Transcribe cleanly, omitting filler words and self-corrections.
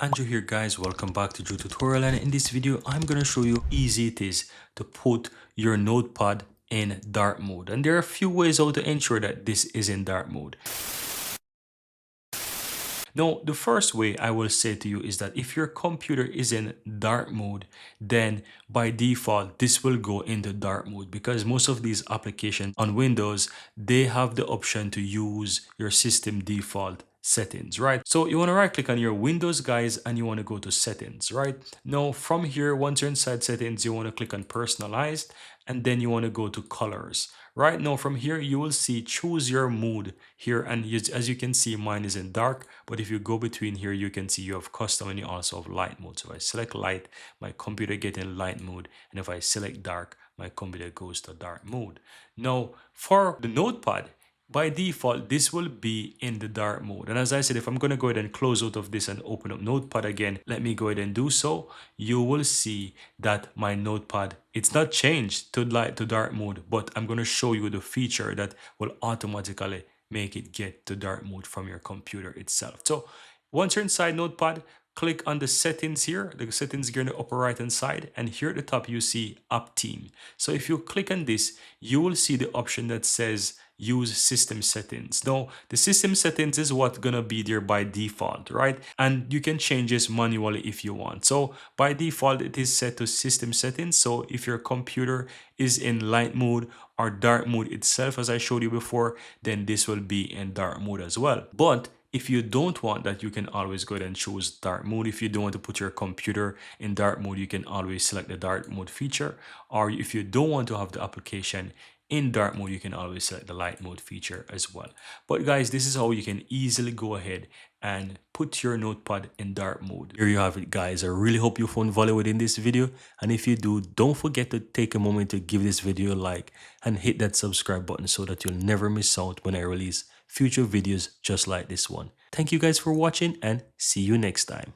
Andrew here guys, welcome back to Drew Tutorial, and in this video I'm gonna show you how easy it is to put your notepad in dark mode. And there are a few ways how to ensure that this is in dark mode. Now, the first way I will say to you is that if your computer is in dark mode, then by default, this will go into dark mode because most of these applications on Windows, they have the option to use your system default settings, right? So you want to right click on your Windows guys and you want to go to settings, right? Now from here, once you're inside settings, you want to click on personalized and then you want to go to colors. Right now from here, you will see choose your mood here, and as you can see, mine is in dark, but if you go between here, you can see you have custom and you also have light mode. So if I select light, my computer get in light mode, and if I select dark, my computer goes to dark mode. Now for the notepad, by default, this will be in the dark mode. And as I said, if I'm going to go ahead and close out of this and open up Notepad again, let me go ahead and do so. You will see that my Notepad, it's not changed to light to dark mode, but I'm going to show you the feature that will automatically make it get to dark mode from your computer itself. So once you're inside Notepad, click on the settings here, the settings here in the upper right hand side, and here at the top you see app team. So if you click on this, you will see the option that says use system settings. Now the system settings is what's gonna be there by default, right? And you can change this manually if you want. So by default it is set to system settings. So if your computer is in light mode or dark mode itself, as I showed you before, then this will be in dark mode as well. But if you don't want that, you can always go ahead and choose dark mode. If you don't want to put your computer in dark mode, you can always select the dark mode feature. Or if you don't want to have the application in dark mode, you can always select the light mode feature as well. But guys, this is how you can easily go ahead and put your notepad in dark mode. Here you have it guys. I really hope you found value within this video, and if you do, don't forget to take a moment to give this video a like and hit that subscribe button so that you'll never miss out when I release future videos just like this one. Thank you guys for watching, and see you next time.